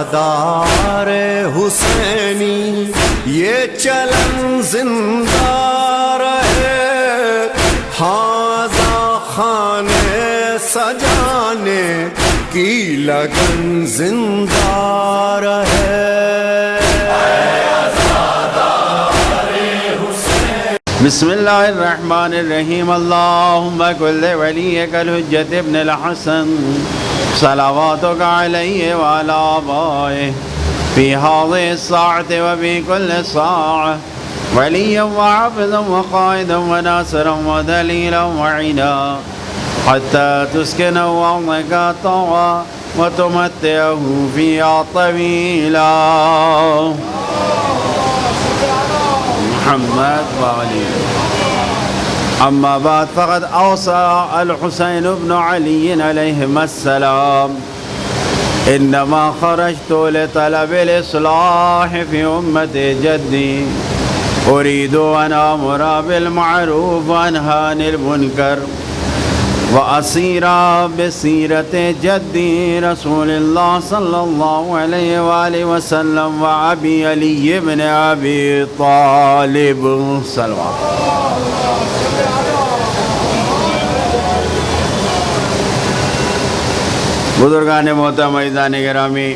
عزادار حسینی یہ چلن زندہ رہے، ہاذا خانے سجانے کی لگن زندہ رہے۔ بسم اللہ الرحمن الرحیم، اللہم کل ولیک الحجت ابن الحسن صلواتک علیہ وعلی آبائہ فی هذه الساعة وفی کل ساعة ولیا وحافظا وقائدا وناصرا ودلیلا وعینا حتی تسکنه ارضک طوعا وتمتعه فیہا طویلا۔ محمد وعلی۔ اما بعد فقد اوصى الحسين بن علي عليهما السلام انما خرجت لطلب الاصلاح في امة جدي اريد ان امر بالمعروف وانهى عن المنكر واسير بسيرة جدي رسول الله صلى الله عليه وآله وسلم وابي علي بن ابي طالب صلوات۔ بزرگان محترم، عزیزان گرامی،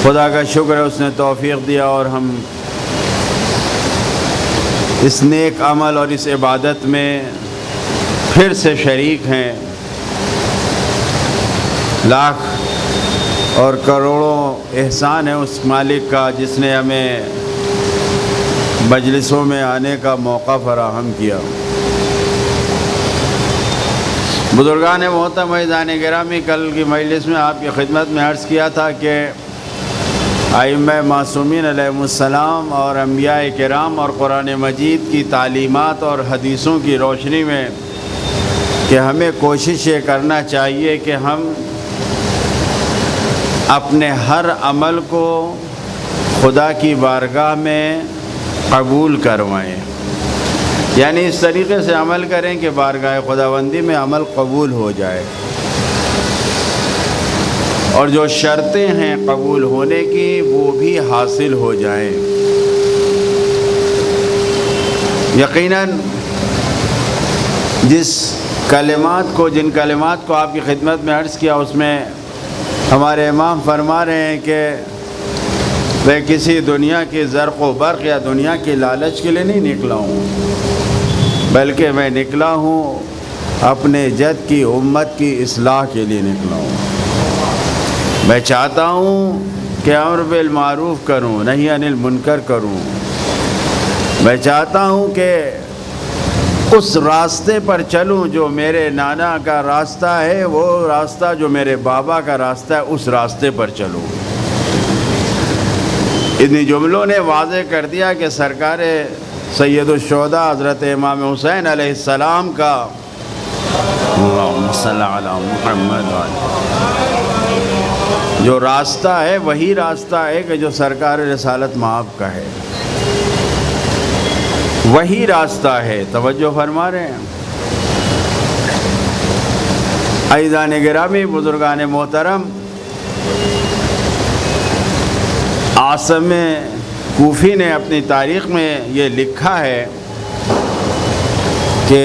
خدا کا شکر ہے اس نے توفیق دیا اور ہم اس نیک عمل اور اس عبادت میں پھر سے شریک ہیں۔ لاکھ اور کروڑوں احسان ہے اس مالک کا جس نے ہمیں مجلسوں میں آنے کا موقع فراہم کیا۔ بزرگان محترم، عزیزان گرامی، کل کی مجلس میں آپ کی خدمت میں عرض کیا تھا کہ ائمہ معصومین علیہ السلام اور انبیاء کرام اور قرآن مجید کی تعلیمات اور حدیثوں کی روشنی میں کہ ہمیں کوشش یہ کرنا چاہیے کہ ہم اپنے ہر عمل کو خدا کی بارگاہ میں قبول کروائیں، یعنی اس طریقے سے عمل کریں کہ بارگاہ خداوندی میں عمل قبول ہو جائے، اور جو شرطیں ہیں قبول ہونے کی وہ بھی حاصل ہو جائیں۔ یقیناً جن کلمات کو آپ کی خدمت میں عرض کیا، اس میں ہمارے امام فرما رہے ہیں کہ میں کسی دنیا کی زرق و برق یا دنیا کی لالچ کے لیے نہیں نکلا ہوں، بلکہ میں نکلا ہوں اپنے جد کی امت کی اصلاح کے لیے نکلا ہوں۔ میں چاہتا ہوں کہ امر بالمعروف کروں، نہی عن المنکر کروں۔ میں چاہتا ہوں کہ اس راستے پر چلوں جو میرے نانا کا راستہ ہے، وہ راستہ جو میرے بابا کا راستہ ہے، اس راستے پر چلوں۔ اتنی جملوں نے واضح کر دیا کہ سرکار سید الشہداء حضرت امام حسین علیہ السلام کا اللہم صلی علی محمد جو راستہ ہے وہی راستہ ہے کہ جو سرکار رسالت مآب کا ہے، وہی راستہ ہے۔ توجہ فرما رہے ہیں؟ عزیزان گرامی، بزرگان محترم، عاصم کوفی نے اپنی تاریخ میں یہ لکھا ہے کہ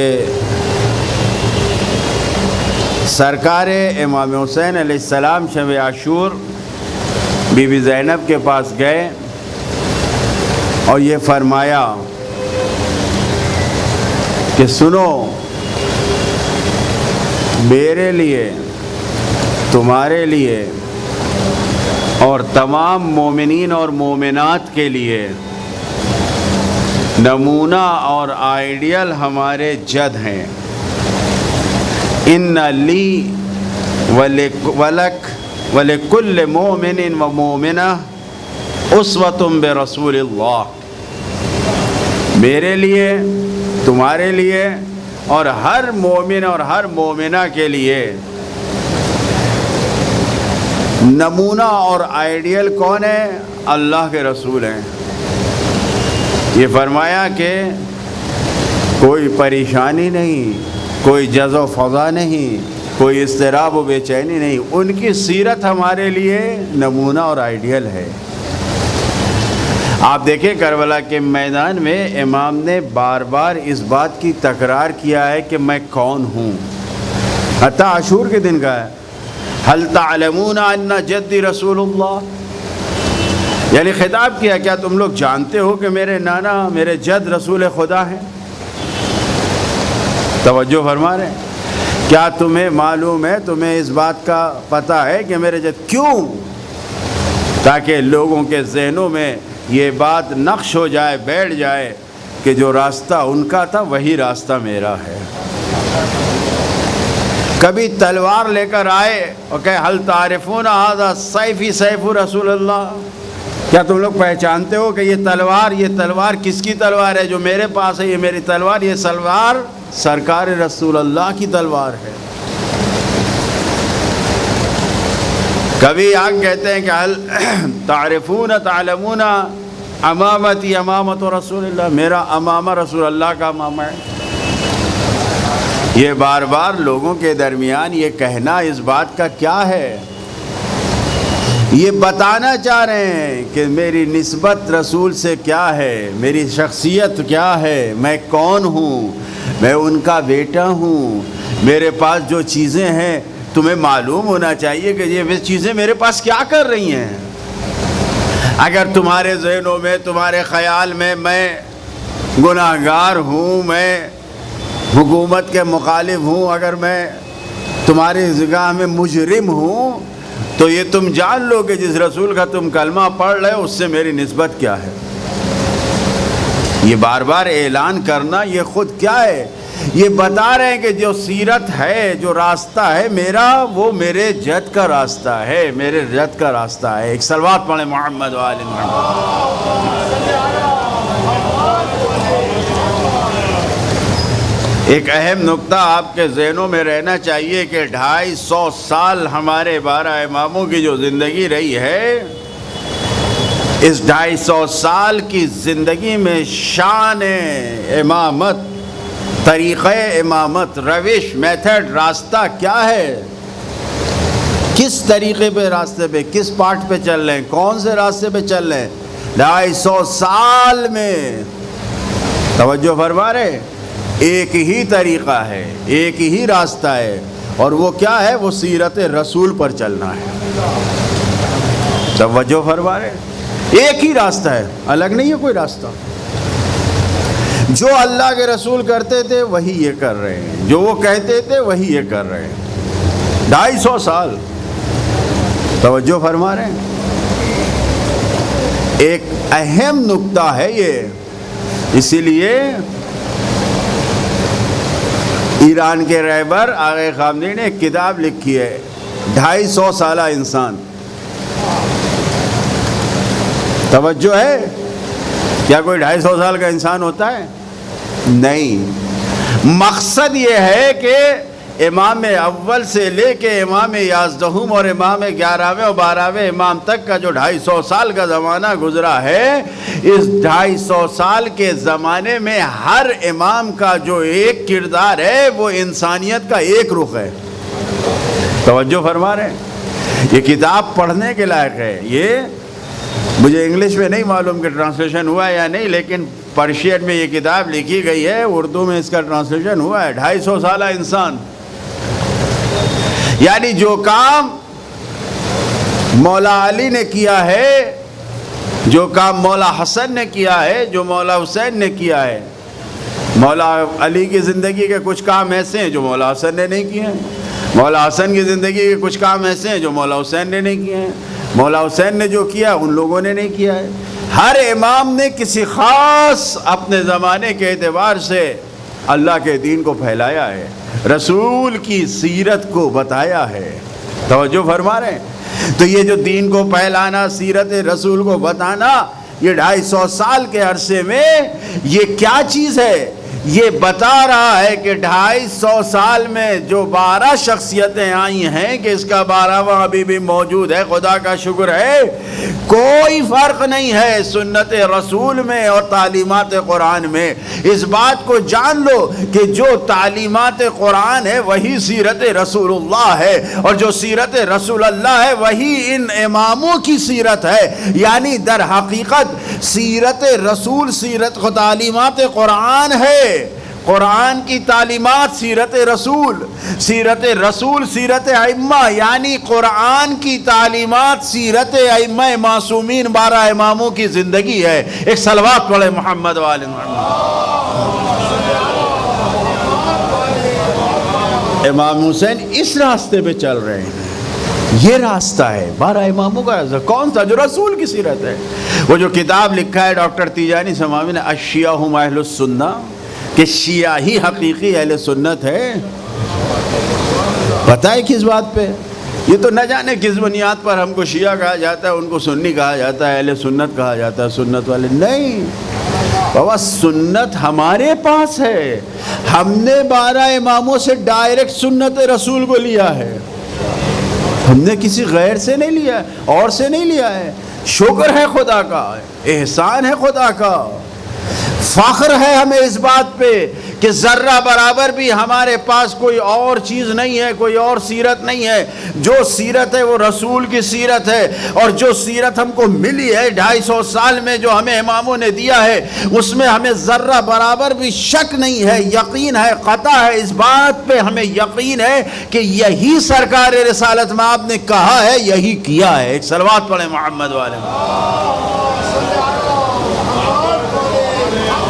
سرکار امام حسین علیہ السلام شب عاشور بی بی زینب کے پاس گئے اور یہ فرمایا کہ سنو، میرے لیے، تمہارے لیے اور تمام مومنین اور مومنات کے لیے نمونہ اور آئیڈیل ہمارے جد ہیں۔ ان لی ولک ولکل مومن و مومنہ اسوۃ برسول اللہ، میرے لیے، تمہارے لیے اور ہر مومن اور ہر مومنہ کے لیے نمونہ اور آئیڈیل کون ہے؟ اللہ کے رسول ہیں۔ یہ فرمایا کہ کوئی پریشانی نہیں، کوئی جز و فضا نہیں، کوئی اضطراب و بے چینی نہیں. ان کی سیرت ہمارے لیے نمونہ اور آئیڈیل ہے. آپ دیکھیں کربلا کے میدان میں امام نے بار بار اس بات کی تکرار کیا ہے کہ میں کون ہوں. حتیٰ عاشور کے دن کا ہے حل تعلمون ان جدی رسول اللہ، یعنی خطاب کیا کیا تم لوگ جانتے ہو کہ میرے نانا میرے جد رسول خدا ہیں. توجہ فرما رہے ہیں. کیا تمہیں معلوم ہے، تمہیں اس بات کا پتہ ہے کہ میرے جد کیوں؟ تاکہ لوگوں کے ذہنوں میں یہ بات نقش ہو جائے، بیٹھ جائے کہ جو راستہ ان کا تھا وہی راستہ میرا ہے. کبھی تلوار لے کر آئے اور کہ حل تعرفون ھذا سیفی سیف رسول اللہ، کیا تم لوگ پہچانتے ہو کہ یہ تلوار کس کی تلوار ہے؟ جو میرے پاس ہے یہ میری تلوار، یہ تلوار سرکار رسول اللہ کی تلوار ہے. کبھی آگ کہتے ہیں کہ حل تعرفون تعلمون امامتی امامت رسول اللہ، میرا امامہ رسول اللہ کا امامہ ہے. یہ بار بار لوگوں کے درمیان یہ کہنا اس بات کا کیا ہے؟ یہ بتانا چاہ رہے ہیں کہ میری نسبت رسول سے کیا ہے، میری شخصیت کیا ہے، میں کون ہوں، میں ان کا بیٹا ہوں. میرے پاس جو چیزیں ہیں تمہیں معلوم ہونا چاہیے کہ یہ چیزیں میرے پاس کیا کر رہی ہیں. اگر تمہارے ذہنوں میں تمہارے خیال میں گناہگار ہوں، میں حکومت کے مخالف ہوں، اگر میں تمہاری نگاہ میں مجرم ہوں، تو یہ تم جان لو کہ جس رسول کا تم کلمہ پڑھ رہے ہو اس سے میری نسبت کیا ہے. یہ بار بار اعلان کرنا یہ خود کیا ہے؟ یہ بتا رہے ہیں کہ جو سیرت ہے، جو راستہ ہے میرا، وہ میرے جد کا راستہ ہے، میرے جد کا راستہ ہے. ایک صلوات پڑھیں محمد و آل محمد. ایک اہم نقطہ آپ کے ذہنوں میں رہنا چاہیے کہ 250 سال ہمارے 12 اماموں کی جو زندگی رہی ہے، اس 250 سال کی زندگی میں شان امامت، طریقہ امامت، روش، میتھڈ، راستہ کیا ہے؟ کس طریقے پہ، راستے پہ، کس پارٹ پہ چل رہے ہیں، کون سے راستے پہ چل رہے ہیں؟ 250 سال میں توجہ فرما رہے، ایک ہی طریقہ ہے، ایک ہی راستہ ہے، اور وہ کیا ہے؟ وہ سیرت رسول پر چلنا ہے. توجہ فرما رہے، ایک ہی راستہ ہے، الگ نہیں ہے کوئی راستہ. جو اللہ کے رسول کرتے تھے وہی یہ کر رہے ہیں، جو وہ کہتے تھے وہی یہ کر رہے ہیں. 250 سال توجہ فرما رہے ہیں. ایک اہم نقطہ ہے یہ. اسی لیے ایران کے رہبر آغا خامنئی نے ایک کتاب لکھی ہے 250 سالہ انسان. توجہ ہے، کیا کوئی 250 سال کا انسان ہوتا ہے؟ نہیں. مقصد یہ ہے کہ امام اول سے لے کے امام 11 اور امام 11ویں اور 12ویں امام تک کا جو 250 سال کا زمانہ گزرا ہے، اس 250 سال کے زمانے میں ہر امام کا جو ایک کردار ہے وہ انسانیت کا ایک رخ ہے. توجہ فرما رہے ہیں. یہ کتاب پڑھنے کے لائق ہے. یہ مجھے انگلش میں نہیں معلوم کہ ٹرانسلیشن ہوا ہے یا نہیں، لیکن پرشین میں یہ کتاب لکھی گئی ہے، اردو میں اس کا ٹرانسلیشن ہوا ہے. 250 سالہ انسان، یعنی جو کام مولا علی نے کیا ہے، جو کام مولا حسن نے کیا ہے، جو مولا حسین نے کیا ہے. مولا علی کی زندگی کے کچھ کام ایسے ہیں جو مولا حسن نے نہیں کیے ہیں. مولا حسن کی زندگی کے کچھ کام ایسے ہیں جو مولا حسین نے نہیں کیے ہیں. مولا حسین نے جو کیا ان لوگوں نے نہیں کیا ہے. ہر امام نے کسی خاص اپنے زمانے کے اعتبار سے اللہ کے دین کو پھیلایا ہے، رسول کی سیرت کو بتایا ہے. توجہ فرما رہے ہیں. تو یہ جو دین کو پھیلانا، سیرت رسول کو بتانا، یہ 250 سال کے عرصے میں یہ کیا چیز ہے؟ یہ بتا رہا ہے کہ 250 سال میں جو 12 شخصیتیں آئی ہیں کہ اس کا 12واں ابھی بھی موجود ہے، خدا کا شکر ہے، کوئی فرق نہیں ہے سنت رسول میں اور تعلیمات قرآن میں۔ اس بات کو جان لو کہ جو تعلیمات قرآن ہے وہی سیرت رسول اللہ ہے، اور جو سیرت رسول اللہ ہے وہی ان اماموں کی سیرت ہے۔ یعنی در حقیقت سیرت رسول سیرت کو تعلیمات قرآن ہے، قرآن کی تعلیمات سیرت رسول، سیرت رسول سیرت ائمہ، یعنی قرآن کی تعلیمات سیرت ائمہ معصومین 12 اماموں کی زندگی ہے۔ ایک صلوات پڑھے محمد والے محمد۔ امام حسین اس راستے پہ چل رہے ہیں، یہ راستہ ہے 12 اماموں کا راستہ۔ کون سا؟ جو رسول کی سیرت ہے۔ وہ جو کتاب لکھا ہے ڈاکٹر تیجانی سماوی نے، الشیعہ ہم اہل السنہ، کہ شیعہ ہی حقیقی اہل سنت ہے، پتہ ہے کس بات پہ؟ یہ تو نہ جانے کس بنیاد پر ہم کو شیعہ کہا جاتا ہے، ان کو سنی کہا جاتا ہے، اہل سنت کہا جاتا ہے، سنت والے نہیں بابا، سنت ہمارے پاس ہے۔ ہم نے 12 اماموں سے ڈائریکٹ سنت رسول کو لیا ہے، ہم نے کسی غیر سے نہیں لیا ہے، اور سے نہیں لیا ہے۔ شکر ہے خدا کا، احسان ہے خدا کا، فخر ہے ہمیں اس بات پہ کہ ذرہ برابر بھی ہمارے پاس کوئی اور چیز نہیں ہے، کوئی اور سیرت نہیں ہے۔ جو سیرت ہے وہ رسول کی سیرت ہے، اور جو سیرت ہم کو ملی ہے 250 سال میں جو ہمیں اماموں نے دیا ہے، اس میں ہمیں ذرہ برابر بھی شک نہیں ہے، یقین ہے، قطع ہے۔ اس بات پہ ہمیں یقین ہے کہ یہی سرکار رسالت میں آپ نے کہا ہے، یہی کیا ہے۔ ایک صلوات پڑھیں محمد والے۔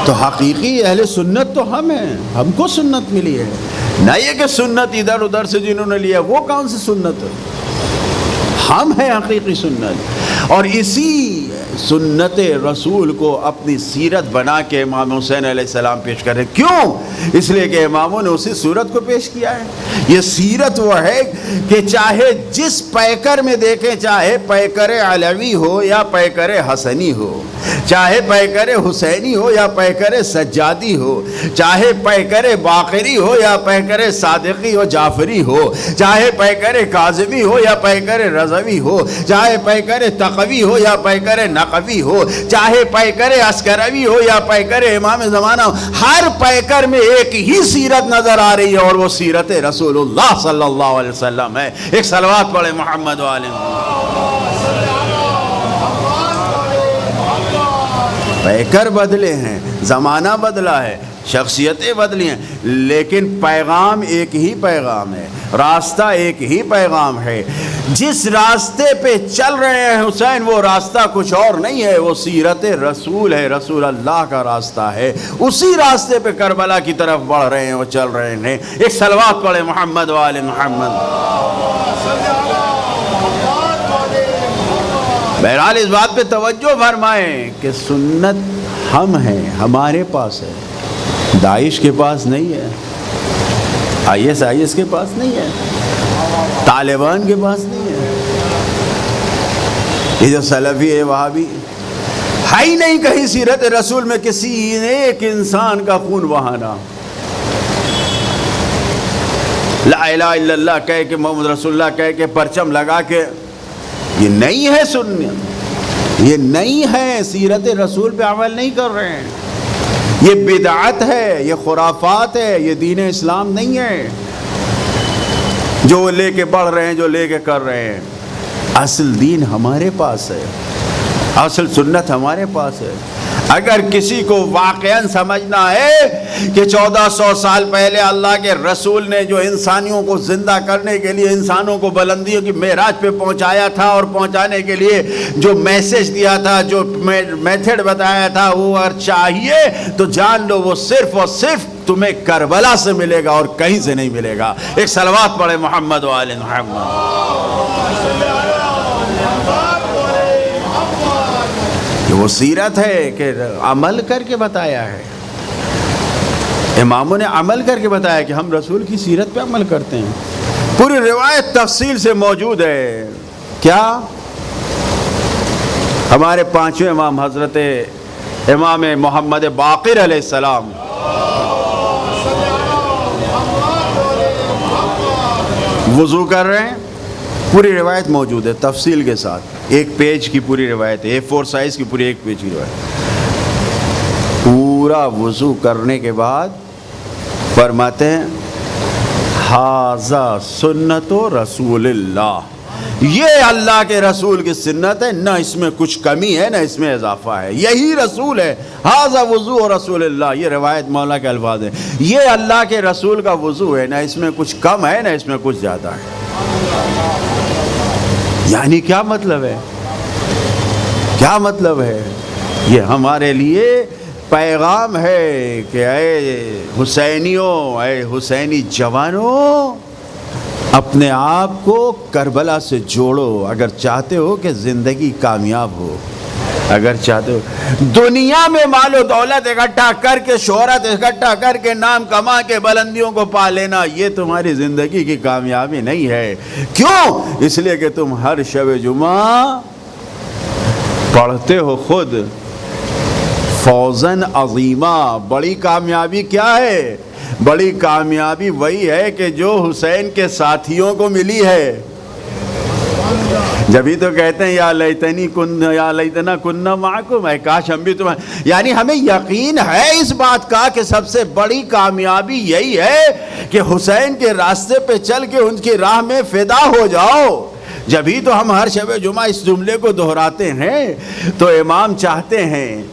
تو حقیقی اہل سنت تو ہم ہیں، ہم کو سنت ملی ہے، نہ یہ کہ سنت ادھر ادھر سے جنہوں نے لیا، وہ کون سی سنت ہے؟ ہم ہیں حقیقی سنت۔ اور اسی سنت رسول کو اپنی سیرت بنا کے امام حسین علیہ السلام پیش کریں۔ کیوں؟ اس لیے کہ اماموں نے اسی صورت کو پیش کیا ہے۔ یہ سیرت وہ ہے کہ چاہے جس پیکر میں دیکھیں، چاہے پیکر علوی ہو یا پیکر حسنی ہو، چاہے پیکر حسینی ہو یا پیکر سجادی ہو، چاہے پیکر باقری ہو یا پیکر صادقی و جعفری ہو، چاہے پیکر کاظمی ہو یا پیکر رضوی ہو، چاہے پیکر تقوی ہو یا پیکر نقوی ہو، چاہے پیکر عسکروی ہو یا پیکر امام زمانہ ہو، ہر پیکر میں ایک ہی سیرت نظر آ رہی ہے، اور وہ سیرت رسول اللہ صلی اللہ علیہ وسلم ہے۔ ایک صلوات پڑھے محمد والے۔ پیکر بدلے ہیں، زمانہ بدلا ہے، شخصیتیں بدلی ہیں، لیکن پیغام ایک ہی پیغام ہے، راستہ ایک ہی پیغام ہے۔ جس راستے پہ چل رہے ہیں حسین، وہ راستہ کچھ اور نہیں ہے، وہ سیرت رسول ہے، رسول اللہ کا راستہ ہے۔ اسی راستے پہ کربلا کی طرف بڑھ رہے ہیں، وہ چل رہے ہیں۔ ایک صلوات پڑھے محمد والے محمد۔ بہرحال اس بات پہ توجہ فرمائیں کہ سنت ہم ہیں، ہمارے پاس ہے، داعش کے پاس نہیں ہے، IS کے پاس نہیں ہے، طالبان کے پاس نہیں ہے، یہ جو سلفی ہے وہابی ہے ہی نہیں کہیں سیرت رسول میں کسی ایک انسان کا خون بہانا، لا الہ الا اللہ کہہ کے، محمد رسول اللہ کہہ کے، پرچم لگا کے، یہ نہیں ہے سنت، یہ نہیں ہے، سیرت رسول پہ عمل نہیں کر رہے ہیں، یہ بدعت ہے، یہ خرافات ہے، یہ دین اسلام نہیں ہے جو لے کے بڑھ رہے ہیں، جو لے کے کر رہے ہیں۔ اصل دین ہمارے پاس ہے، اصل سنت ہمارے پاس ہے۔ اگر کسی کو واقعاً سمجھنا ہے کہ 1400 سال پہلے اللہ کے رسول نے جو انسانیوں کو زندہ کرنے کے لیے انسانوں کو بلندیوں کی معراج پہ پہنچایا تھا، اور پہنچانے کے لیے جو میسج دیا تھا، جو میتھڈ بتایا تھا، وہ اگر چاہیے تو جان لو وہ صرف اور صرف تمہیں کربلا سے ملے گا اور کہیں سے نہیں ملے گا۔ ایک صلوات پڑھے محمد وآل محمد۔ وہ سیرت ہے کہ عمل کر کے بتایا ہے، اماموں نے عمل کر کے بتایا کہ ہم رسول کی سیرت پہ عمل کرتے ہیں۔ پوری روایت تفصیل سے موجود ہے۔ کیا؟ ہمارے پانچویں امام حضرت امام محمد باقر علیہ السلام وضو کر رہے ہیں، پوری روایت موجود ہے تفصیل کے ساتھ، 1 پیج کی پوری روایت ہے، A4 سائز کی پوری 1 پیج کی روایت۔ پورا وضو کرنے کے بعد فرماتے ہیں ھذا سنت رسول اللہ، یہ اللہ کے رسول کی سنت ہے، نہ اس میں کچھ کمی ہے نہ اس میں اضافہ ہے، یہی رسول ہے۔ ھذا وضو رسول اللہ، یہ روایت مولا کے الفاظ ہیں، یہ اللہ کے رسول کا وضو ہے، نہ اس میں کچھ کم ہے نہ اس میں کچھ زیادہ ہے۔ یعنی کیا مطلب ہے؟ کیا مطلب ہے؟ یہ ہمارے لیے پیغام ہے کہ اے حسینیوں، اے حسینی جوانوں، اپنے آپ کو کربلا سے جوڑو اگر چاہتے ہو کہ زندگی کامیاب ہو، اگر چاہتے ہو دنیا میں مال و دولت اکٹھا کر کے، شہرت اکٹھا کر کے، نام کما کے بلندیوں کو پا لینا، یہ تمہاری زندگی کی کامیابی نہیں ہے۔ کیوں؟ اس لیے کہ تم ہر شب جمعہ پڑھتے ہو خود فوزن عظیمہ۔ بڑی کامیابی کیا ہے؟ بڑی کامیابی وہی ہے کہ جو حسین کے ساتھیوں کو ملی ہے۔ جبھی تو کہتے ہیں یا لیتنا کننا معکم، اے کاش ہم بھی تمہیں، یعنی ہمیں یقین ہے اس بات کا کہ سب سے بڑی کامیابی یہی ہے کہ حسین کے راستے پہ چل کے ان کی راہ میں فدا ہو جاؤ۔ جبھی تو ہم ہر شب جمعہ اس جملے کو دہراتے ہیں۔ تو امام چاہتے ہیں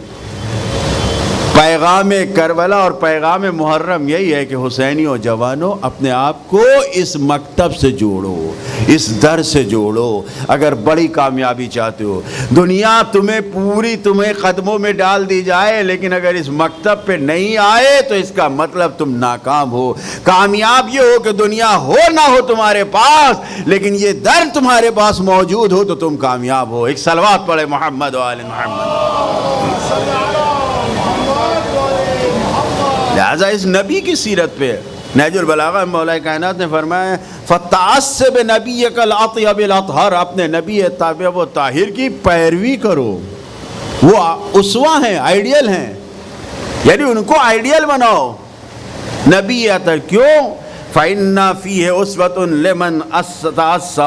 پیغام کربلا اور پیغام محرم یہی ہے کہ حسینیوں جوانوں اپنے آپ کو اس مکتب سے جوڑو، اس در سے جوڑو اگر بڑی کامیابی چاہتے ہو۔ دنیا تمہیں قدموں میں ڈال دی جائے، لیکن اگر اس مکتب پہ نہیں آئے تو اس کا مطلب تم ناکام ہو۔ کامیاب یہ ہو کہ دنیا ہو نہ ہو تمہارے پاس، لیکن یہ در تمہارے پاس موجود ہو تو تم کامیاب ہو۔ ایک صلوات پڑھے محمد و آل محمد۔ لہذا اس نبی کی سیرت پہ نہج البلاغہ میں مولا کائنات نے فرمایا فَتَعَصِّ بِنَبِيِّكَ الْأَطْيَبِ الْأَطْهَرِ، اپنے نبی طیب و طاہر کی پیروی کرو۔ وہ اسوہ ہیں، آئیڈیل ہیں، یعنی ان کو آئیڈیل بناؤ۔ نبی اطہر کیوں؟ فَإِنَّ فِيهِ أُسْوَةٌ لِمَنْ أَسَّتَ،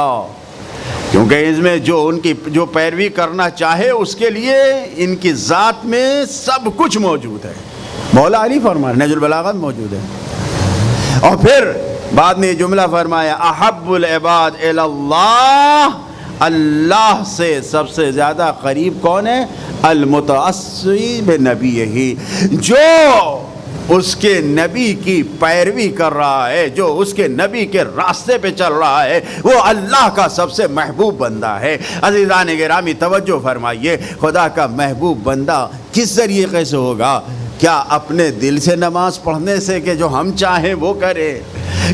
کیونکہ اس میں جو ان کی جو پیروی کرنا چاہے اس کے لیے ان کی ذات میں سب کچھ موجود ہے۔ مولا علی فرمایا، نہج البلاغہ میں موجود ہے۔ اور پھر بعد میں یہ جملہ فرمایا احب العباد الی اللہ، اللہ سے سب سے زیادہ قریب کون ہے؟ المتعصی بنبیہ، جو اس کے نبی کی پیروی کر رہا ہے، جو اس کے نبی کے راستے پہ چل رہا ہے، وہ اللہ کا سب سے محبوب بندہ ہے۔ عزیزان گرامی توجہ فرمائیے، خدا کا محبوب بندہ کس ذریعے کیسے ہوگا؟ کیا اپنے دل سے نماز پڑھنے سے کہ جو ہم چاہیں وہ کرے،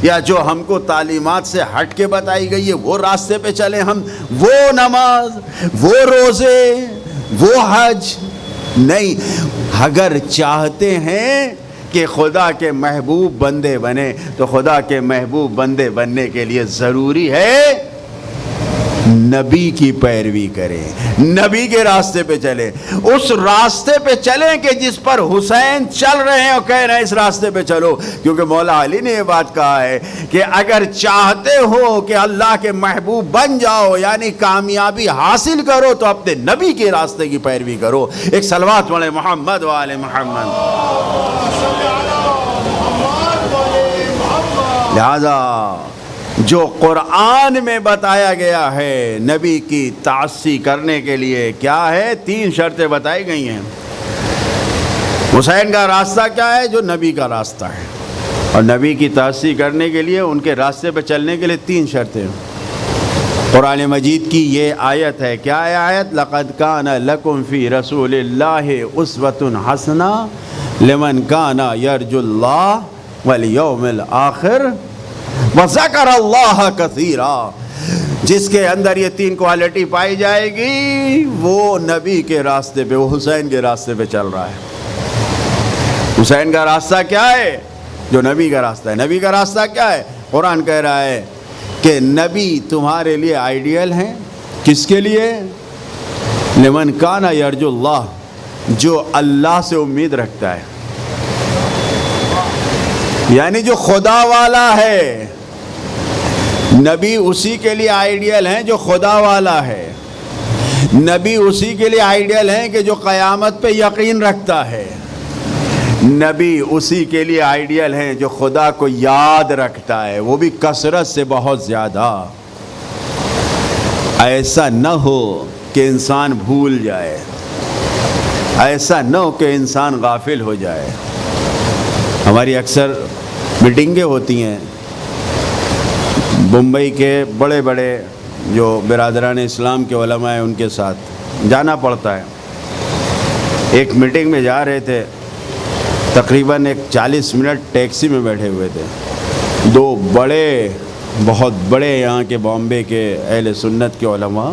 یا جو ہم کو تعلیمات سے ہٹ کے بتائی گئی ہے وہ راستے پہ چلیں ہم؟ وہ نماز، وہ روزے، وہ حج نہیں۔ اگر چاہتے ہیں کہ خدا کے محبوب بندے بنے تو خدا کے محبوب بندے بننے کے لیے ضروری ہے نبی کی پیروی کریں، نبی کے راستے پہ چلیں، اس راستے پہ چلیں کہ جس پر حسین چل رہے ہیں اور کہہ رہے ہیں اس راستے پہ چلو۔ کیونکہ مولا علی نے یہ بات کہا ہے کہ اگر چاہتے ہو کہ اللہ کے محبوب بن جاؤ، یعنی کامیابی حاصل کرو، تو اپنے نبی کے راستے کی پیروی کرو۔ ایک صلوات پڑھیں محمد و آل محمد۔ لہذا جو قرآن میں بتایا گیا ہے نبی کی تعصی کرنے کے لیے کیا ہے؟ 3 شرطیں بتائی گئی ہیں۔ حسین کا راستہ کیا ہے؟ جو نبی کا راستہ ہے، اور نبی کی تعصی کرنے کے لیے ان کے راستے پہ چلنے کے لیے 3 شرطیں۔ قرآن مجید کی یہ آیت ہے، کیا ہے آیت؟ لَقَدْ كَانَ لَكُمْ فِي رَسُولِ اللَّهِ أُسْوَةٌ حَسَنَةٌ لِمَنْ كَانَ يَرْجُو اللَّهَ وَالْيَوْمَ الْآخِرَ وَذَكَرَ اللَّهَ كَثِيرًا۔ جس کے اندر یہ 3 کوالٹی پائی جائے گی وہ نبی کے راستے پہ، وہ حسین کے راستے پہ چل رہا ہے۔ حسین کا راستہ کیا ہے؟ جو نبی کا راستہ ہے۔ نبی کا راستہ کیا ہے؟ قرآن کہہ رہا ہے کہ نبی تمہارے لیے آئیڈیل ہیں۔ کس کے لیے؟ لمن کان یرجو اللہ، جو اللہ سے امید رکھتا ہے، یعنی جو خدا والا ہے۔ نبی اسی کے لیے آئیڈیل ہیں جو خدا والا ہے، نبی اسی کے لیے آئیڈیل ہیں کہ جو قیامت پہ یقین رکھتا ہے، نبی اسی کے لیے آئیڈیل ہیں جو خدا کو یاد رکھتا ہے، وہ بھی کثرت سے بہت زیادہ۔ ایسا نہ ہو کہ انسان بھول جائے، ایسا نہ ہو کہ انسان غافل ہو جائے۔ ہماری اکثر میٹنگیں ہوتی ہیں، بمبئی کے بڑے بڑے جو برادران اسلام کے علماء ہیں ان کے ساتھ جانا پڑتا ہے۔ ایک میٹنگ میں جا رہے تھے، تقریباً 40 منٹ ٹیکسی میں بیٹھے ہوئے تھے، دو بہت بڑے یہاں کے بامبے کے اہل سنت کے علماء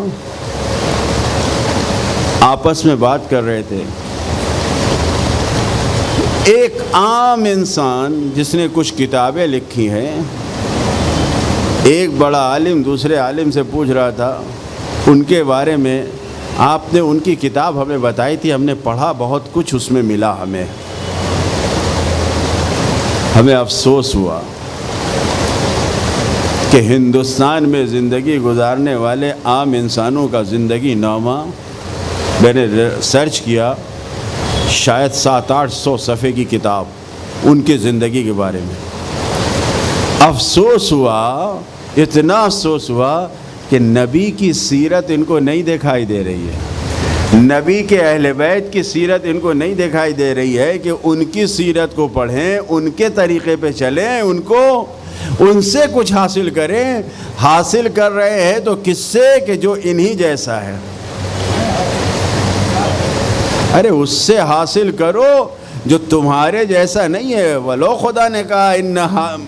آپس میں بات کر رہے تھے۔ ایک عام انسان جس نے کچھ کتابیں لکھی ہیں، ایک بڑا عالم دوسرے عالم سے پوچھ رہا تھا ان کے بارے میں، آپ نے ان کی کتاب ہمیں بتائی تھی، ہم نے پڑھا، بہت کچھ اس میں ملا، ہمیں افسوس ہوا کہ ہندوستان میں زندگی گزارنے والے عام انسانوں کا زندگی نامہ میں نے سرچ کیا، شاید 700-800 صفحے کی کتاب ان کی زندگی کے بارے میں۔ افسوس ہوا، اتنا افسوس ہوا کہ نبی کی سیرت ان کو نہیں دکھائی دے رہی ہے، نبی کے اہل بیت کی سیرت ان کو نہیں دکھائی دے رہی ہے کہ ان کی سیرت کو پڑھیں، ان کے طریقے پہ چلیں، ان سے کچھ حاصل کریں۔ حاصل کر رہے ہیں تو کس سے کہ جو انہی جیسا ہے۔ ارے اس سے حاصل کرو جو تمہارے جیسا نہیں ہے، ولو خدا نے کہا ان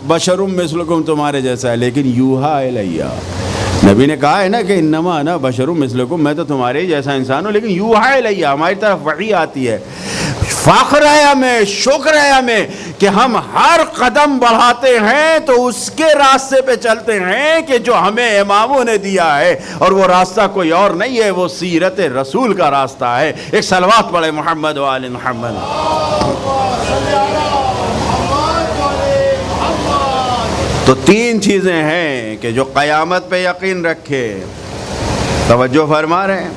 بشر مثلکم تمہارے جیسا ہے، لیکن یوحا الیہ، نبی نے کہا ہے نا کہ انما انا بشر مثلکم، میں تو تمہارے ہی جیسا انسان ہوں، لیکن یوحا الیہ، ہماری طرف وحی آتی ہے۔ فخر ہے ہمیں، شکر ہے ہمیں کہ ہم ہر قدم بڑھاتے ہیں تو اس کے راستے پہ چلتے ہیں کہ جو ہمیں اماموں نے دیا ہے، اور وہ راستہ کوئی اور نہیں ہے، وہ سیرت رسول کا راستہ ہے۔ ایک صلوات پڑھے محمد و آل محمد۔ تو 3 چیزیں ہیں کہ جو قیامت پہ یقین رکھے، توجہ فرما رہے ہیں،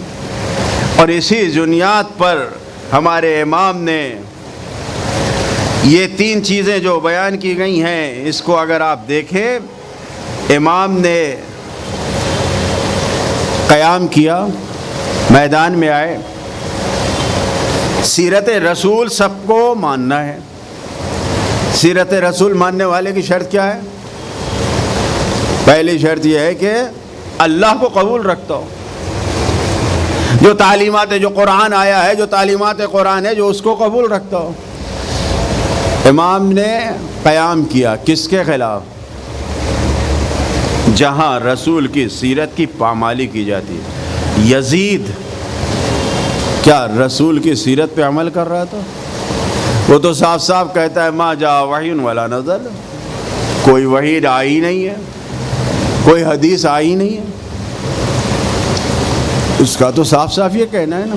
اور اسی بنیاد پر ہمارے امام نے یہ 3 چیزیں جو بیان کی گئی ہیں، اس کو اگر آپ دیکھیں، امام نے قیام کیا، میدان میں آئے، سیرت رسول سب کو ماننا ہے۔ سیرت رسول ماننے والے کی شرط کیا ہے؟ پہلی شرط یہ ہے کہ اللہ کو قبول رکھتا ہو، جو تعلیمات ہے، جو قرآن آیا ہے، جو تعلیمات قرآن ہے، جو اس کو قبول رکھتا ہو۔ امام نے قیام کیا کس کے خلاف؟ جہاں رسول کی سیرت کی پامالی کی جاتی ہے۔ یزید کیا رسول کی سیرت پہ عمل کر رہا تھا؟ وہ تو صاف صاف کہتا ہے ما جاء وحی ولا نزل، کوئی وحی آئی نہیں ہے، کوئی حدیث آئی نہیں ہے، اس کا تو صاف صاف یہ کہنا ہے نا،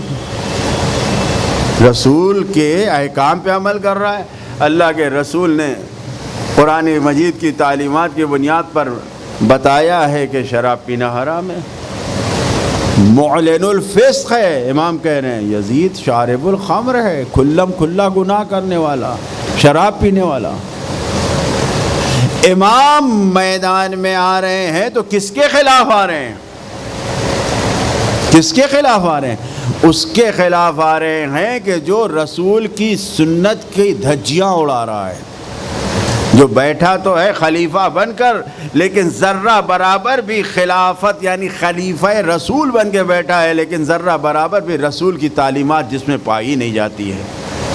رسول کے احکام پہ عمل کر رہا ہے۔ اللہ کے رسول نے قرآن مجید کی تعلیمات کی بنیاد پر بتایا ہے کہ شراب پینا حرام ہے، معلن الفسق ہے، امام کہہ رہے ہیں یزید شارب الخمر ہے، کھلم کھلا گناہ کرنے والا، شراب پینے والا۔ امام میدان میں آ رہے ہیں تو کس کے خلاف آ رہے ہیں؟ کس کے خلاف آ رہے ہیں؟ اس کے خلاف آ رہے ہیں کہ جو رسول کی سنت کی دھجیاں اڑا رہا ہے، جو بیٹھا تو ہے خلیفہ بن کر، لیکن ذرہ برابر بھی خلافت یعنی خلیفہ رسول بن کے بیٹھا ہے، لیکن ذرہ برابر بھی رسول کی تعلیمات جس میں پائی نہیں جاتی ہے۔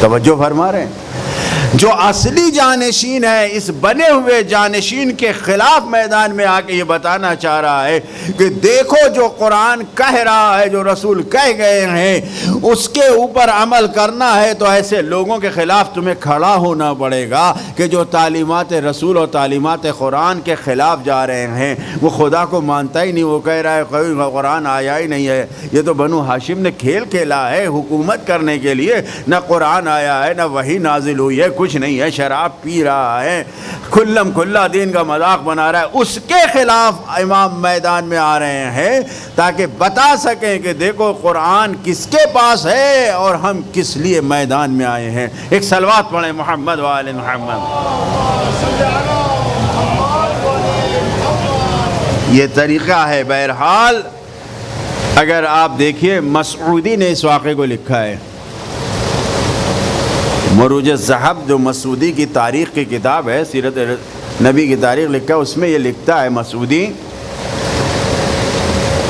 توجہ فرما رہے ہیں؟ جو اصلی جانشین ہے، اس بنے ہوئے جانشین کے خلاف میدان میں آ کے یہ بتانا چاہ رہا ہے کہ دیکھو جو قرآن کہہ رہا ہے، جو رسول کہہ گئے ہیں، اس کے اوپر عمل کرنا ہے تو ایسے لوگوں کے خلاف تمہیں کھڑا ہونا پڑے گا کہ جو تعلیمات رسول اور تعلیمات قرآن کے خلاف جا رہے ہیں۔ وہ خدا کو مانتا ہی نہیں، وہ کہہ رہا ہے کوئی قرآن آیا ہی نہیں ہے، یہ تو بنو ہاشم نے کھیل کھیلا ہے حکومت کرنے کے لیے، نہ قرآن آیا ہے، نہ وحی نازل ہوئی ہے، کچھ نہیں ہے، شراب پی رہا ہے، کھلم کھلا دین کا مذاق بنا رہا ہے، اس کے خلاف امام میدان میں آ رہے ہیں تاکہ بتا سکیں کہ دیکھو قرآن کس کے پاس ہے اور ہم کس لیے میدان میں آئے ہیں۔ ایک صلوات پڑھیں محمد وآل محمد۔ یہ طریقہ ہے۔ بہرحال اگر آپ دیکھیے مسعودی نے اس واقعے کو لکھا ہے، مروج الذہب جو مسعودی کی تاریخ کی کتاب ہے، سیرت نبی کی تاریخ لکھا ہے، اس میں یہ لکھتا ہے مسعودی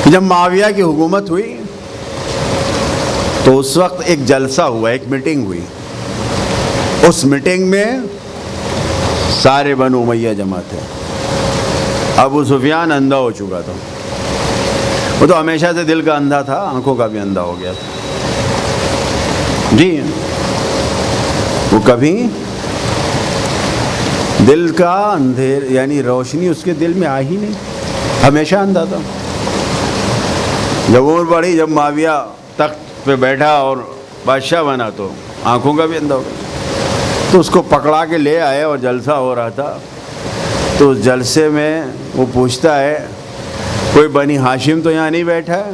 کہ جب معاویہ کی حکومت ہوئی تو اس وقت ایک جلسہ ہوا، ایک میٹنگ ہوئی، اس میٹنگ میں سارے بنو امیہ جمع تھے۔ ابو سفیان اندھا ہو چکا تھا، وہ تو ہمیشہ سے دل کا اندھا تھا، آنکھوں کا بھی اندھا ہو گیا تھا جی، وہ کبھی دل کا اندھیر یعنی روشنی اس کے دل میں آ ہی نہیں، ہمیشہ اندھا تھا۔ جب عمر بڑھی، جب معاویہ تخت پہ بیٹھا اور بادشاہ بنا تو آنکھوں کا بھی اندھا ہو گیا، تو اس کو پکڑا کے لے آئے اور جلسہ ہو رہا تھا، تو اس جلسے میں وہ پوچھتا ہے کوئی بنی ہاشم تو یہاں نہیں بیٹھا ہے؟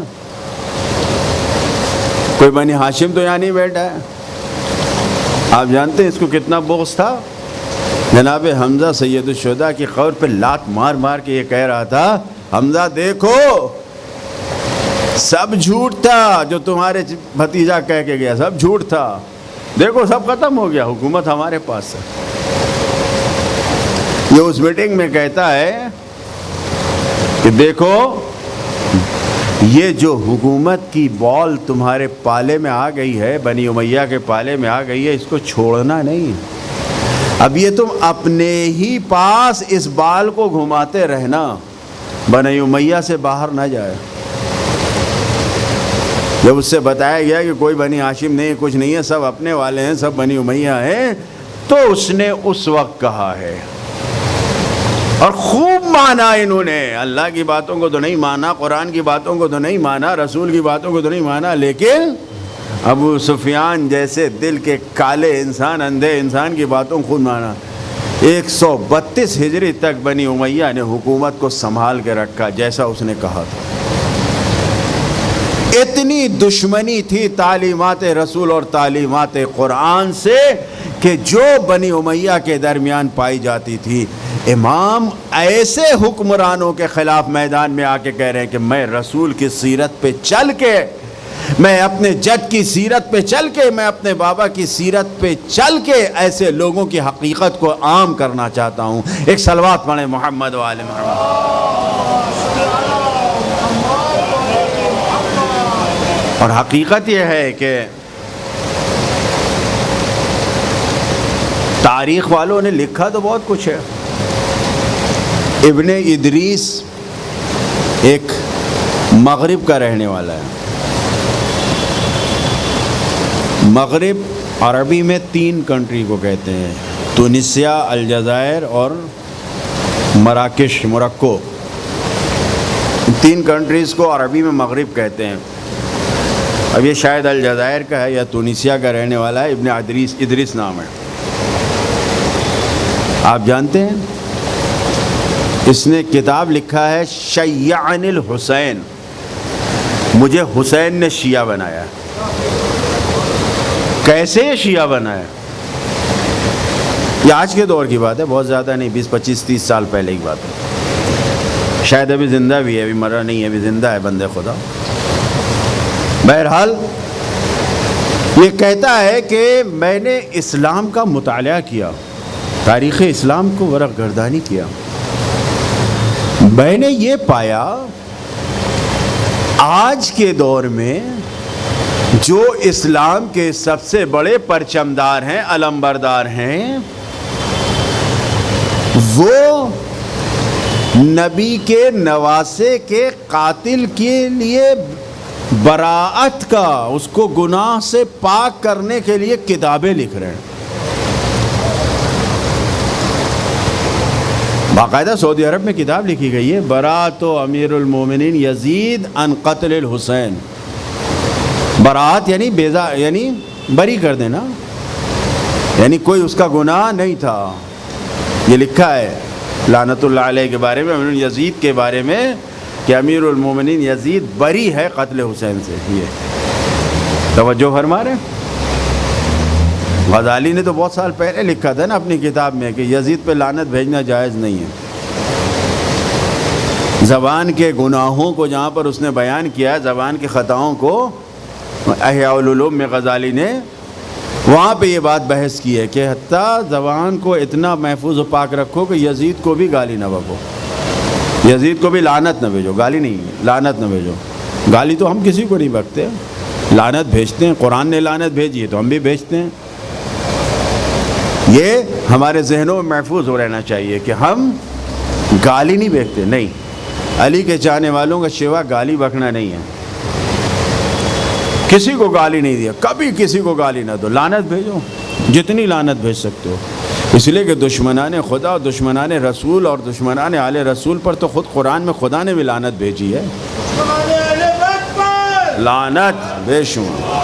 کوئی بنی ہاشم تو یہاں نہیں بیٹھا ہے؟ آپ جانتے ہیں اس کو کتنا بغض تھا؟ جناب حمزہ سید الشہداء کی قبر پہ لات مار مار کے یہ کہہ رہا تھا، حمزہ دیکھو سب جھوٹ تھا جو تمہارے بھتیجا کہہ کے گیا، سب جھوٹ تھا، دیکھو سب ختم ہو گیا، حکومت ہمارے پاس ہے۔ یہ اس میٹنگ میں کہتا ہے کہ دیکھو یہ جو حکومت کی بال تمہارے پالے میں آ گئی ہے، بنی امیہ کے پالے میں آ گئی ہے، اس کو چھوڑنا نہیں، اب یہ تم اپنے ہی پاس اس بال کو گھماتے رہنا، بنی امیہ سے باہر نہ جائے۔ جب اس سے بتایا گیا کہ کوئی بنی ہاشم نہیں، کچھ نہیں ہے، سب اپنے والے ہیں، سب بنی امیہ ہیں، تو اس نے اس وقت کہا ہے، اور خوب مانا انہوں نے، اللہ کی باتوں کو تو نہیں مانا، قرآن کی باتوں کو تو نہیں مانا، رسول کی باتوں کو تو نہیں مانا، لیکن ابو سفیان جیسے دل کے کالے انسان، اندھے انسان کی باتوں کو خود مانا۔ 132 ہجری تک بنی امیہ نے حکومت کو سنبھال کے رکھا جیسا اس نے کہا تھا۔ اتنی دشمنی تھی تعلیمات رسول اور تعلیمات قرآن سے کہ جو بنی امیہ کے درمیان پائی جاتی تھی، امام ایسے حکمرانوں کے خلاف میدان میں آ کے کہہ رہے ہیں کہ میں رسول کی سیرت پہ چل کے، میں اپنے جد کی سیرت پہ چل کے، میں اپنے بابا کی سیرت پہ چل کے ایسے لوگوں کی حقیقت کو عام کرنا چاہتا ہوں۔ ایک صلوات پڑھیں محمد وآل محمد۔ اور حقیقت یہ ہے کہ تاریخ والوں نے لکھا تو بہت کچھ ہے۔ ابن ادریس ایک مغرب کا رہنے والا ہے۔ مغرب عربی میں 3 کنٹری کو کہتے ہیں، تونسیہ، الجزائر اور مراکش، موروکو، 3 کنٹریز کو عربی میں مغرب کہتے ہیں۔ اب یہ شاید الجزائر کا ہے یا تونسیہ کا رہنے والا ہے، ابن ادریس نام ہے۔ آپ جانتے ہیں اس نے کتاب لکھا ہے شیعن الحسین، مجھے حسین نے شیعہ بنایا۔ کیسے شیعہ بنایا؟ یہ آج کے دور کی بات ہے، بہت زیادہ نہیں، 20 25 30 سال پہلے کی بات ہے، شاید ابھی زندہ بھی ہے، ابھی مرا نہیں ہے، ابھی زندہ ہے بندے خدا۔ بہرحال یہ کہتا ہے کہ میں نے اسلام کا مطالعہ کیا، تاریخ اسلام کو ورق گردانی کیا، میں نے یہ پایا آج کے دور میں جو اسلام کے سب سے بڑے پرچمدار ہیں، علمبردار ہیں، وہ نبی کے نواسے کے قاتل کے لیے براءت کا، اس کو گناہ سے پاک کرنے کے لیے کتابیں لکھ رہے ہیں۔ باقاعدہ سعودی عرب میں کتاب لکھی گئی ہے، براءت امیر المومنین یزید عن قتل الحسین۔ براءت یعنی بیزا، یعنی بری کر دینا، یعنی کوئی اس کا گناہ نہیں تھا. یہ لکھا ہے لعنت اللہ علیہ کے بارے میں، امیر یزید کے بارے میں، کہ امیر المومنین یزید بری ہے قتل حسین سے. یہ توجہ فرما رہے ہیں. غزالی نے تو بہت سال پہلے لکھا تھا نا اپنی کتاب میں کہ یزید پہ لعنت بھیجنا جائز نہیں ہے. زبان کے گناہوں کو جہاں پر اس نے بیان کیا ہے، زبان کی خطاؤں کو، احیاء العلوم میں غزالی نے وہاں پہ یہ بات بحث کی ہے کہ حتیٰ زبان کو اتنا محفوظ و پاک رکھو کہ یزید کو بھی گالی نہ بکو، یزید کو بھی لعنت نہ بھیجو. گالی نہیں، لعنت نہ بھیجو. گالی تو ہم کسی کو نہیں بکتے، لعنت بھیجتے ہیں. قرآن نے لعنت بھیجی ہے تو ہم بھی بھیجتے ہیں. یہ ہمارے ذہنوں میں محفوظ ہو رہنا چاہیے کہ ہم گالی نہیں بکتے. نہیں، علی کے چاہنے والوں کا شیوا گالی بکنا نہیں ہے. کسی کو گالی نہیں دیا، کبھی کسی کو گالی نہ دو. لعنت بھیجو، جتنی لعنت بھیج سکتے ہو. اس لیے کہ دشمنان خدا اور دشمنان رسول اور دشمنان آل رسول پر تو خود قرآن میں خدا نے بھی لعنت بھیجی ہے. لعنت بے شمار.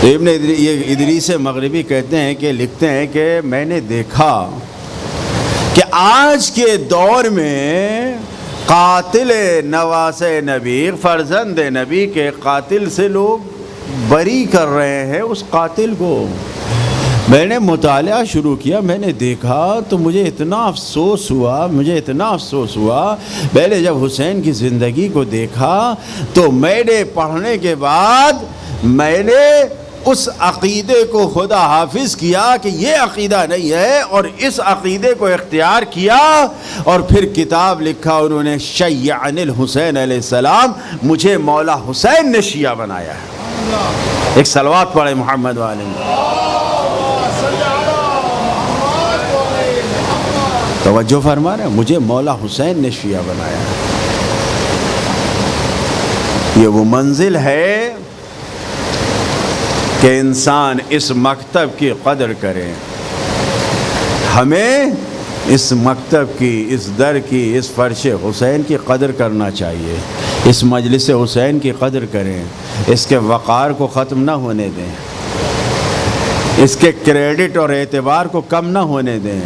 ابن ادریس مغربی کہتے ہیں کہ لکھتے ہیں کہ میں نے دیکھا کہ آج کے دور میں قاتل نواس نبی، فرزند نبی کے قاتل سے لوگ بری کر رہے ہیں اس قاتل کو. میں نے مطالعہ شروع کیا، میں نے دیکھا تو مجھے اتنا افسوس ہوا. پہلے جب حسین کی زندگی کو دیکھا تو میں نے پڑھنے کے بعد میں نے اس عقیدے کو خدا حافظ کیا کہ یہ عقیدہ نہیں ہے، اور اس عقیدے کو اختیار کیا اور پھر کتاب لکھا انہوں نے، شیعن الحسین علیہ السلام، مجھے مولا حسین نے شیعہ بنایا ہے. ایک صلوات پڑھے محمد والے. توجہ فرما رہے ہیں، مجھے مولا حسین نے شیعہ بنایا ہے. یہ وہ منزل ہے کہ انسان اس مکتب کی قدر کرے. ہمیں اس مکتب کی، اس در کی، اس فرش حسین کی قدر کرنا چاہیے. اس مجلس حسین کی قدر کریں، اس کے وقار کو ختم نہ ہونے دیں، اس کے کریڈٹ اور اعتبار کو کم نہ ہونے دیں.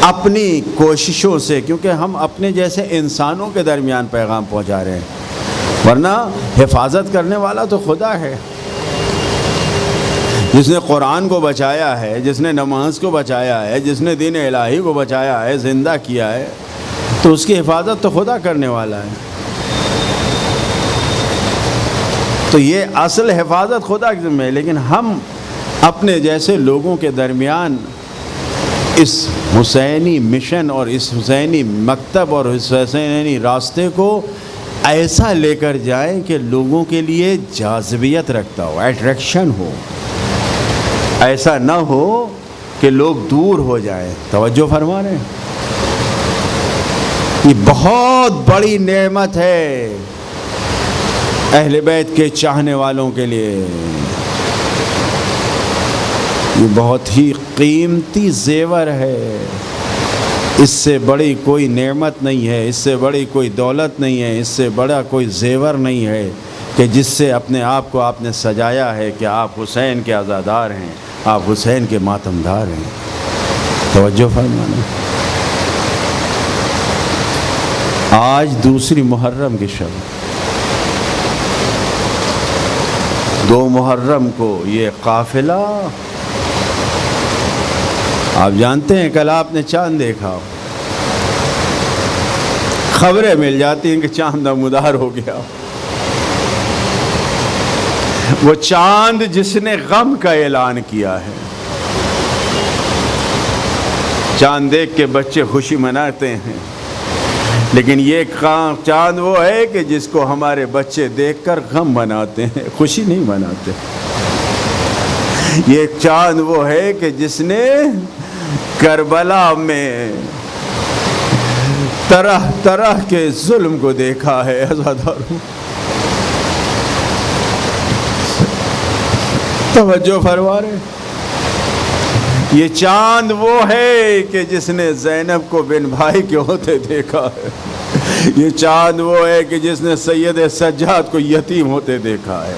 اپنی کوششوں سے، کیونکہ ہم اپنے جیسے انسانوں کے درمیان پیغام پہنچا رہے ہیں، ورنہ حفاظت کرنے والا تو خدا ہے، جس نے قرآن کو بچایا ہے، جس نے نماز کو بچایا ہے، جس نے دین الہی کو بچایا ہے، زندہ کیا ہے، تو اس کی حفاظت تو خدا کرنے والا ہے. تو یہ اصل حفاظت خدا کے ذمہ ہے. لیکن ہم اپنے جیسے لوگوں کے درمیان اس حسینی مشن اور اس حسینی مکتب اور اس حسینی راستے کو ایسا لے کر جائیں کہ لوگوں کے لیے جاذبیت رکھتا ہو، اٹریکشن ہو. ایسا نہ ہو کہ لوگ دور ہو جائیں. توجہ فرما رہے ہیں. یہ بہت بڑی نعمت ہے اہل بیت کے چاہنے والوں کے لیے. یہ بہت ہی قیمتی زیور ہے. اس سے بڑی کوئی نعمت نہیں ہے، اس سے بڑی کوئی دولت نہیں ہے، اس سے بڑا کوئی زیور نہیں ہے کہ جس سے اپنے آپ کو آپ نے سجایا ہے کہ آپ حسین کے عزادار ہیں، آپ حسین کے ماتمدار ہیں. توجہ فرمانا. آج دوسری محرم کی شب، 2 محرم کو یہ قافلہ، آپ جانتے ہیں کل آپ نے چاند دیکھا، خبریں مل جاتی ہیں کہ چاند نمودار ہو گیا. وہ چاند جس نے غم کا اعلان کیا ہے. چاند دیکھ کے بچے خوشی مناتے ہیں، لیکن یہ چاند وہ ہے کہ جس کو ہمارے بچے دیکھ کر غم مناتے ہیں، خوشی نہیں مناتے. یہ چاند وہ ہے کہ جس نے کربلا میں طرح طرح کے ظلم کو دیکھا ہے. عزاداروں توجہ فرما رہے. یہ چاند وہ ہے کہ جس نے زینب کو بن بھائی کے ہوتے دیکھا ہے، یہ چاند وہ ہے کہ جس نے سید سجاد کو یتیم ہوتے دیکھا ہے،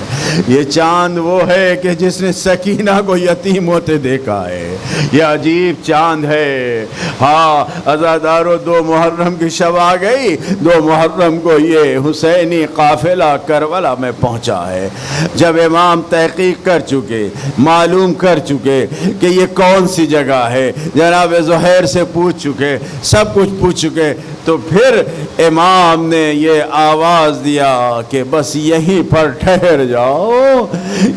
یہ چاند وہ ہے کہ جس نے سکینہ کو یتیم ہوتے دیکھا ہے، یہ عجیب چاند ہے۔ ہاں عزادارو، 2 محرم کی شب آ گئی، 2 محرم کو یہ حسینی قافلہ کربلا میں پہنچا ہے۔ جب امام تحقیق کر چکے، معلوم کر چکے کہ یہ کون سی جگہ ہے، جناب زہیر سے پوچھ چکے، سب کچھ پوچھ چکے، تو پھر امام نے یہ آواز دیا کہ بس یہیں پر ٹھہر جاؤ،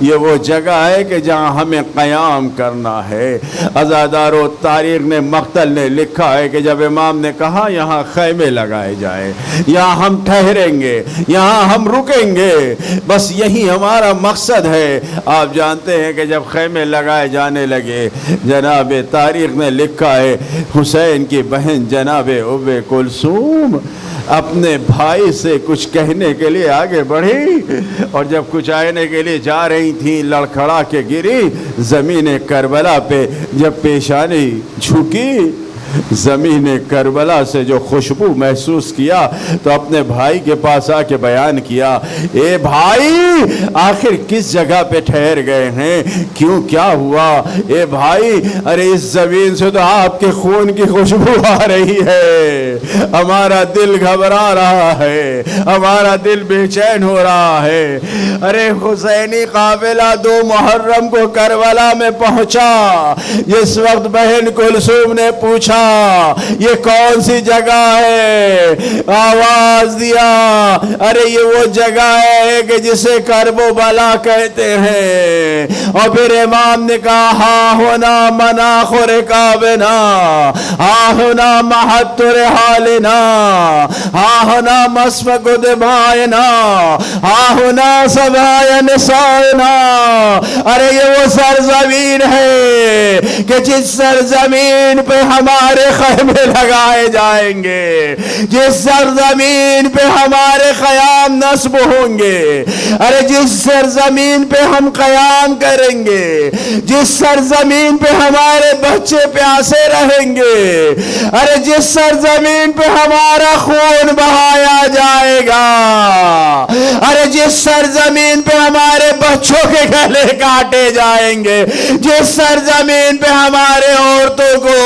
یہ وہ جگہ ہے کہ جہاں ہمیں قیام کرنا ہے۔ عزادارو، تاریخ نے مقتل نے لکھا ہے کہ جب امام نے کہا یہاں خیمے لگائے جائیں، یہاں ہم ٹھہریں گے، یہاں ہم رکیں گے، بس یہی ہمارا مقصد ہے۔ آپ جانتے ہیں کہ جب خیمے لگائے جانے لگے، جناب تاریخ نے لکھا ہے حسین کی بہن جناب ام کلثوم اپنے بھائی سے کچھ کہنے کے لیے آگے بڑھی، اور جب کچھ آنے کے لیے جا رہی تھیں لڑکھڑا کے گری زمین کربلا پہ۔ جب پیشانی جھکی، زمین کربلا سے جو خوشبو محسوس کیا تو اپنے بھائی کے پاس آ کے بیان کیا، اے بھائی آخر کس جگہ پہ ٹھہر گئے ہیں، کیوں کیا ہوا؟ اے بھائی، ارے اس زمین سے تو آپ کے خون کی خوشبو آ رہی ہے، ہمارا دل گھبرا رہا ہے، ہمارا دل بے چین ہو رہا ہے۔ ارے حسینی قافلہ 2 محرم کو کربلا میں پہنچا۔ جس وقت بہن کلثوم نے پوچھا یہ کون سی جگہ ہے، آواز دیا، ارے یہ وہ جگہ ہے کہ جسے کرب و بلا کہتے ہیں۔ اور پھر امام نے کہا ہاں ہونا مناخ رکابنا، ہاں ہونا محط رحالنا، ہاں ہونا مسفک دمائنا، ہاں ہونا سبایا نسائنا۔ ارے یہ وہ سرزمین ہے کہ جس سرزمین پہ ہمارے خیمے لگائے جائیں گے، جس سرزمین پہ ہمارے قیام نصب ہوں گے، ارے جس سرزمین پہ ہم قیام کریں گے، جس سرزمین پہ ہمارے بچے پیاسے رہیں گے، ارے جس سرزمین پہ ہمارا خون بہایا جائے گا، ارے جس سرزمین پہ ہمارے بچوں کے گلے کاٹے جائیں گے، جس سرزمین پہ ہمارے عورتوں کو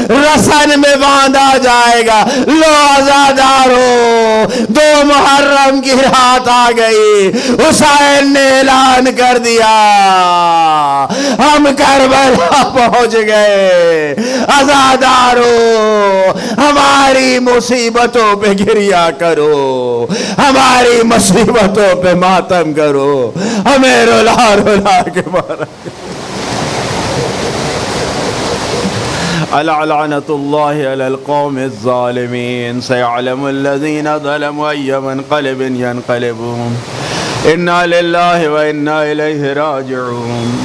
رسن میں باندھا جائے گا۔ لو عزادارو، 2 محرم کی رات آ گئی، حسین نے اعلان کر دیا ہم کربلا پہنچ گئے۔ عزادارو، ہماری مصیبتوں پہ گریا کرو، ہماری مصیبتوں پہ ماتم کرو، ہمیں رلا رلا کے مارا۔ لعنة الله على القوم الظالمين سيعلم الذين ظلموا أي منقلب ينقلبون إنا لله وإنا إليه راجعون۔